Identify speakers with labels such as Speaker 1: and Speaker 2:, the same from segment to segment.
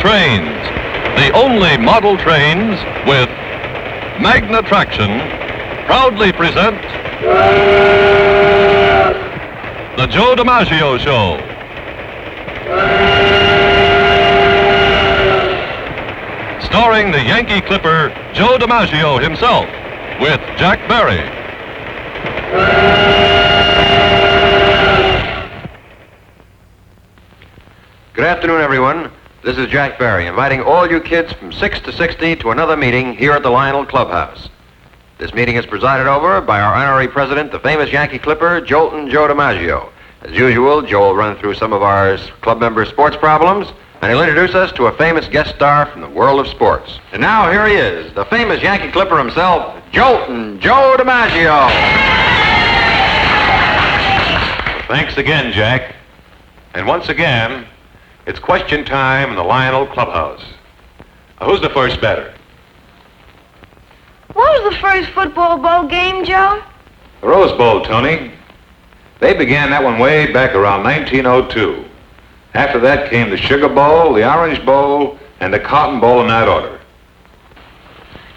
Speaker 1: Trains, the only model trains with Magna Traction, proudly present the Joe DiMaggio Show. Starring the Yankee Clipper, Joe DiMaggio himself, with Jack Barry.
Speaker 2: Good afternoon, everyone. This is Jack Barry, inviting all you kids from 6 to 60 to another meeting here at the Lionel Clubhouse. This meeting is presided over by our honorary president, the famous Yankee Clipper, Joltin' Joe DiMaggio. As usual, Joe will run through some of our club members' sports problems, and he'll introduce us to a famous guest star from the world of sports. And now, here he is, the famous Yankee Clipper himself, Joltin' Joe DiMaggio.
Speaker 3: Thanks again, Jack. And once again, it's question time in the Lionel Clubhouse. Who's the first batter?
Speaker 4: What was the first football bowl game, Joe?
Speaker 3: The Rose Bowl, Tony. They began that one way back around 1902. After that came the Sugar Bowl, the Orange Bowl, and the Cotton Bowl in that order.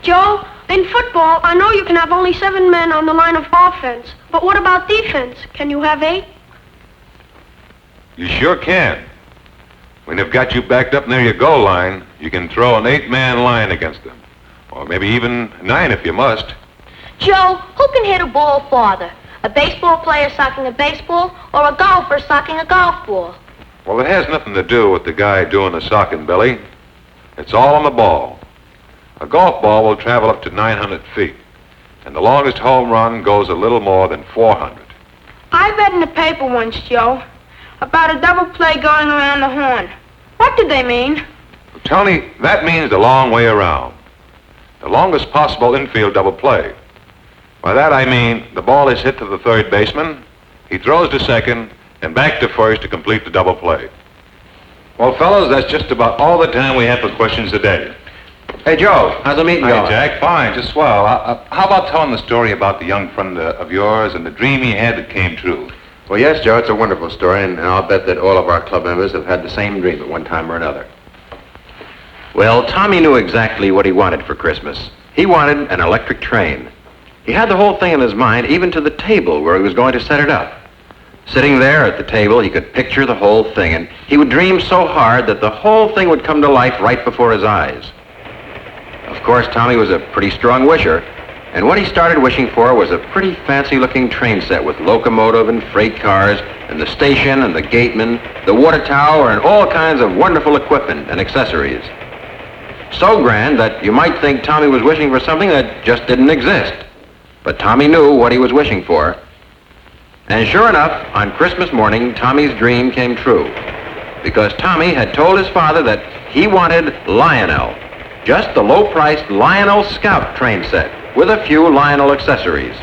Speaker 4: Joe, in football, I know you can have only 7 men on the line of offense. But what about defense? Can you have 8?
Speaker 3: You sure can. When they've got you backed up near your goal line, you can throw an 8-man line against them. Or maybe even 9 if you must.
Speaker 5: Joe, who can hit a ball farther? A baseball player socking a baseball or a golfer socking a golf ball?
Speaker 3: Well, it has nothing to do with the guy doing the socking, Billy. It's all on the ball. A golf ball will travel up to 900 feet, and the longest home run goes a little more than 400.
Speaker 4: I read in the paper once, Joe, about a double play going around the horn. What did they mean?
Speaker 3: Tony, that means the long way around. The longest possible infield double play. By that I mean the ball is hit to the third baseman, he throws to second, and back to first to complete the double play. Well, fellas, that's just about all the time we have for questions today.
Speaker 2: Hey, Joe, how's the meeting going?
Speaker 3: Hi, Jack. Fine, just swell. How about telling the story about the young friend of yours and the dream he had that came true?
Speaker 2: Well, yes, Joe, it's a wonderful story, and I'll bet that all of our club members have had the same dream at one time or another. Well, Tommy knew exactly what he wanted for Christmas. He wanted an electric train. He had the whole thing in his mind, even to the table where he was going to set it up. Sitting there at the table, he could picture the whole thing, and he would dream so hard that the whole thing would come to life right before his eyes. Of course, Tommy was a pretty strong wisher, and what he started wishing for was a pretty fancy-looking train set with locomotive and freight cars, and the station and the gateman, the water tower, and all kinds of wonderful equipment and accessories. So grand that you might think Tommy was wishing for something that just didn't exist. But Tommy knew what he was wishing for. And sure enough, on Christmas morning, Tommy's dream came true. Because Tommy had told his father that he wanted Lionel. Just the low-priced Lionel Scout train set with a few Lionel accessories.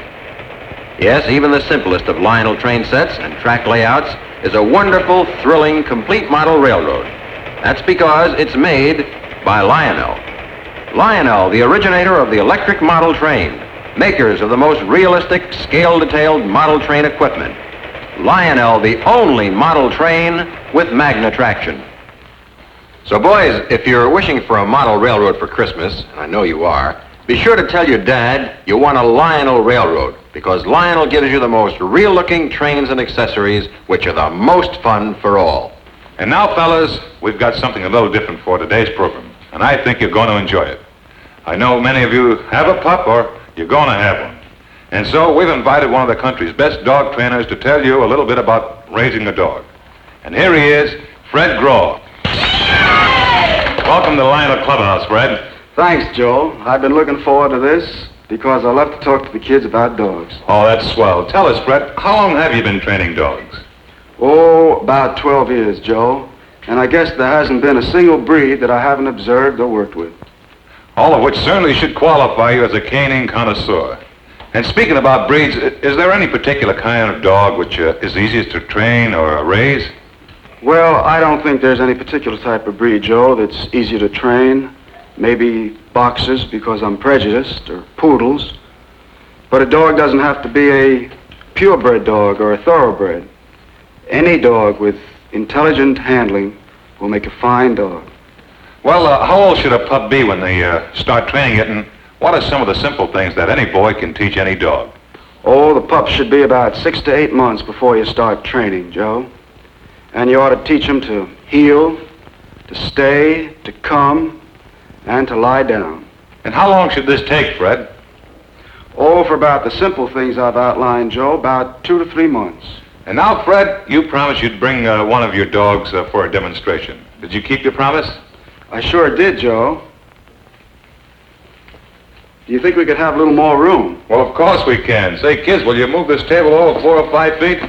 Speaker 2: Yes, even the simplest of Lionel train sets and track layouts is a wonderful, thrilling, complete model railroad. That's because it's made by Lionel. Lionel, the originator of the electric model train, makers of the most realistic, scale-detailed model train equipment. Lionel, the only model train with Magna Traction. So boys, if you're wishing for a model railroad for Christmas, and I know you are, be sure to tell your dad you want a Lionel railroad, because Lionel gives you the most real-looking trains and accessories, which are the most fun for all.
Speaker 3: And now, fellas, we've got something a little different for today's program, and I think you're going to enjoy it. I know many of you have a pup or you're going to have one. And so we've invited one of the country's best dog trainers to tell you a little bit about raising a dog. And here he is, Fred Graw. Welcome to the Lionel Clubhouse, Fred.
Speaker 6: Thanks, Joel. I've been looking forward to this because I love to talk to the kids about dogs.
Speaker 3: Oh, that's swell. Tell us, Fred, how long have you been training dogs?
Speaker 6: Oh, about 12 years, Joe. And I guess there hasn't been a single breed that I haven't observed or worked with.
Speaker 3: All of which certainly should qualify you as a canine connoisseur. And speaking about breeds, is there any particular kind of dog which is easiest to train or raise?
Speaker 6: Well, I don't think there's any particular type of breed, Joe, that's easy to train. Maybe boxers because I'm prejudiced, or poodles. But a dog doesn't have to be a purebred dog or a thoroughbred. Any dog with intelligent handling will make a fine dog.
Speaker 3: Well, how old should a pup be when they start training it, and what are some of the simple things that any boy can teach any dog?
Speaker 6: Oh, the pup should be about 6 to 8 months before you start training, Joe. And you ought to teach him to heel, to stay, to come, and to lie down.
Speaker 3: And how long should this take, Fred?
Speaker 6: Oh, for about the simple things I've outlined, Joe, about 2 to 3 months.
Speaker 3: And now, Fred, you promised you'd bring one of your dogs for a demonstration. Did you keep your promise?
Speaker 6: I sure did, Joe. Do you think we could have a little more room?
Speaker 3: Well, of course we can. Say, kids, will you move this table over 4 or 5 feet?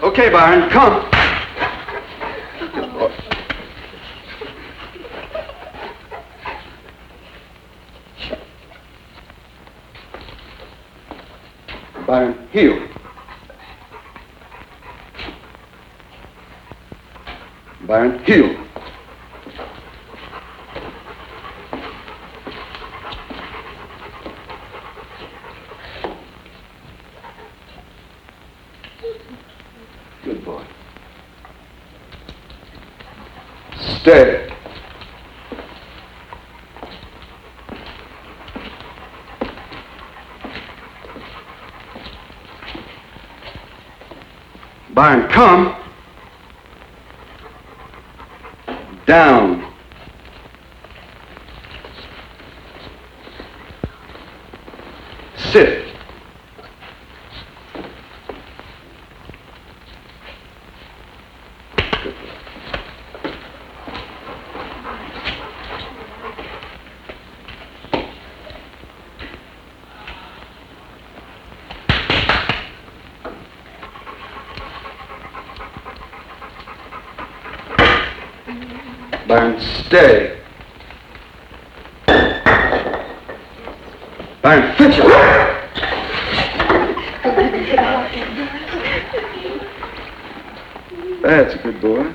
Speaker 6: Okay, Byron, come. Byron, heel. Byron, heel. Good boy. Stay. Byron, come. Down. Sit. Byron, stay. Byron, fetch it. That's a good boy.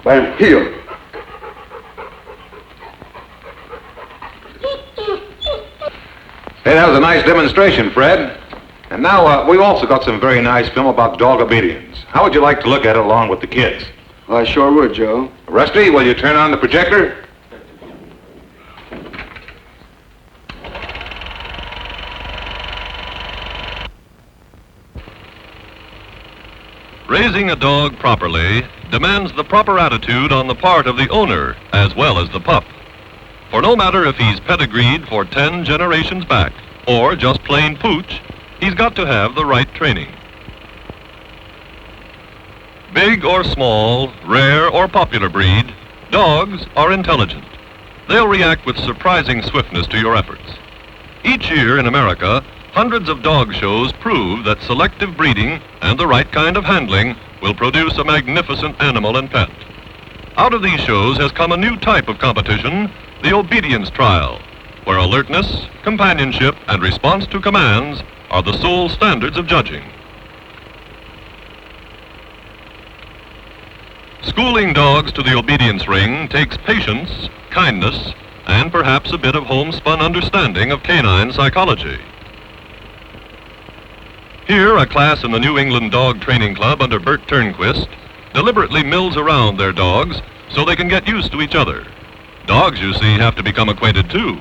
Speaker 6: Byron, heel.
Speaker 3: Hey, that was a nice demonstration, Fred. And now, we've also got some very nice film about dog obedience. How would you like to look at it along with the kids?
Speaker 6: Well, I sure would, Joe.
Speaker 3: Rusty, will you turn on the projector?
Speaker 1: Raising a dog properly demands the proper attitude on the part of the owner as well as the pup. For no matter if he's pedigreed for 10 generations back or just plain pooch, he's got to have the right training. Big or small, rare or popular breed, dogs are intelligent. They'll react with surprising swiftness to your efforts. Each year in America, hundreds of dog shows prove that selective breeding and the right kind of handling will produce a magnificent animal and pet. Out of these shows has come a new type of competition, the obedience trial, where alertness, companionship, and response to commands are the sole standards of judging. Schooling dogs to the obedience ring takes patience, kindness, and perhaps a bit of homespun understanding of canine psychology. Here, a class in the New England Dog Training Club under Bert Turnquist deliberately mills around their dogs so they can get used to each other. Dogs, you see, have to become acquainted too.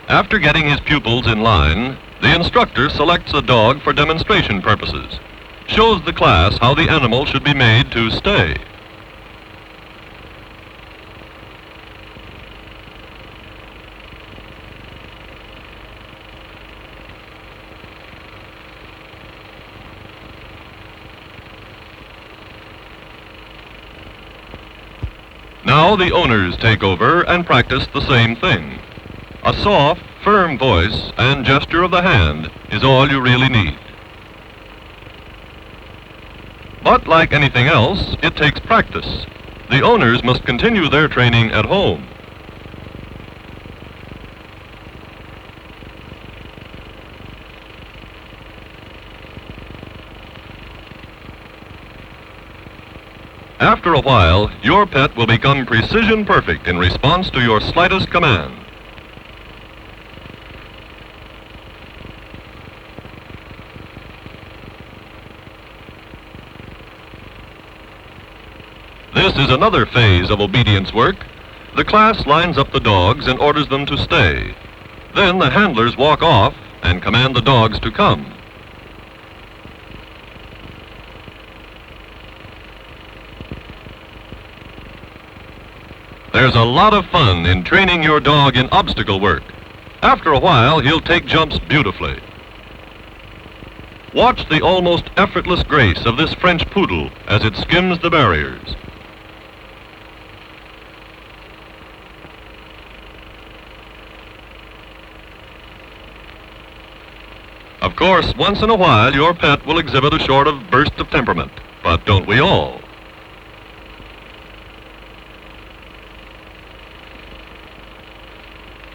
Speaker 1: After getting his pupils in line, the instructor selects a dog for demonstration purposes, shows the class how the animal should be made to stay. Now the owners take over and practice the same thing. A soft, firm voice and gesture of the hand is all you really need. But like anything else, it takes practice. The owners must continue their training at home. After a while, your pet will become precision perfect in response to your slightest command. This is another phase of obedience work. The class lines up the dogs and orders them to stay. Then the handlers walk off and command the dogs to come. There's a lot of fun in training your dog in obstacle work. After a while, he'll take jumps beautifully. Watch the almost effortless grace of this French poodle as it skims the barriers. Of course, once in a while, your pet will exhibit a sort of burst of temperament, but don't we all?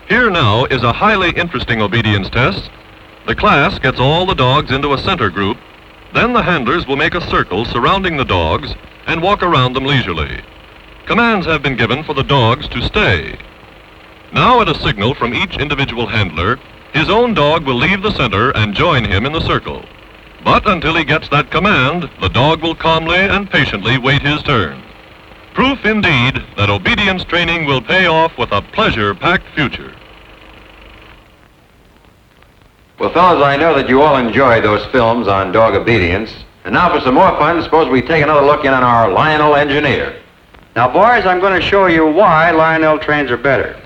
Speaker 1: Here now is a highly interesting obedience test. The class gets all the dogs into a center group. Then the handlers will make a circle surrounding the dogs and walk around them leisurely. Commands have been given for the dogs to stay. Now at a signal from each individual handler, his own dog will leave the center and join him in the circle. But until he gets that command, the dog will calmly and patiently wait his turn. Proof indeed that obedience training will pay off with a pleasure-packed future.
Speaker 2: Well, fellas, I know that you all enjoyed those films on dog obedience. And now for some more fun, suppose we take another look in on our Lionel engineer.
Speaker 6: Now, boys, I'm going to show you why Lionel trains are better.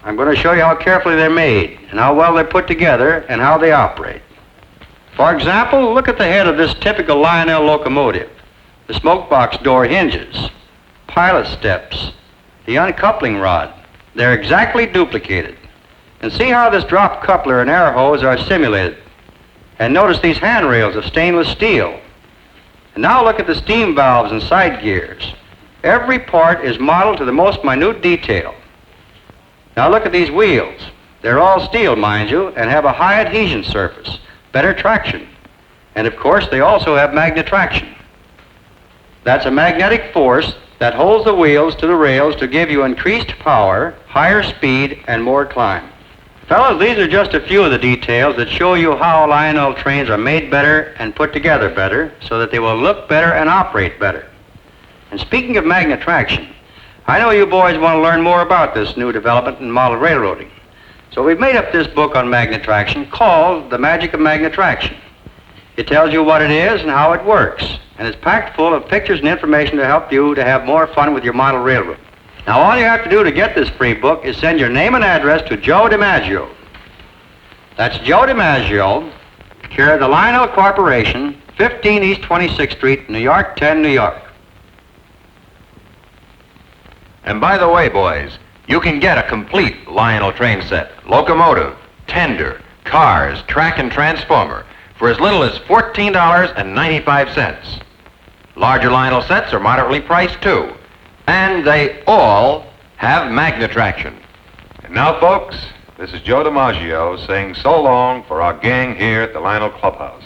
Speaker 6: I'm going to show you how carefully they're made, and how well they're put together, and how they operate. For example, look at the head of this typical Lionel locomotive. The smoke box door hinges, pilot steps, the uncoupling rod. They're exactly duplicated. And see how this drop coupler and air hose are simulated. And notice these handrails of stainless steel. And now look at the steam valves and side gears. Every part is modeled to the most minute detail. Now look at these wheels. They're all steel, mind you, and have a high adhesion surface, better traction. And of course, they also have magnetraction. That's a magnetic force that holds the wheels to the rails to give you increased power, higher speed, and more climb. Fellas, these are just a few of the details that show you how Lionel trains are made better and put together better so that they will look better and operate better. And speaking of magnetraction, I know you boys want to learn more about this new development in model railroading. So we've made up this book on magnetraction called The Magic of Magnetraction. It tells you what it is and how it works, and it's packed full of pictures and information to help you to have more fun with your model railroad. Now, all you have to do to get this free book is send your name and address to Joe DiMaggio. That's Joe DiMaggio, care of the Lionel Corporation, 15 East 26th Street, New York 10, New York.
Speaker 2: And by the way, boys, you can get a complete Lionel train set, locomotive, tender, cars, track, and transformer for as little as $14.95. Larger Lionel sets are moderately priced, too. And they all have magnetraction.
Speaker 3: And now, folks, this is Joe DiMaggio saying so long for our gang here at the Lionel Clubhouse.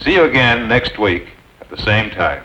Speaker 3: See you again next week at the same time.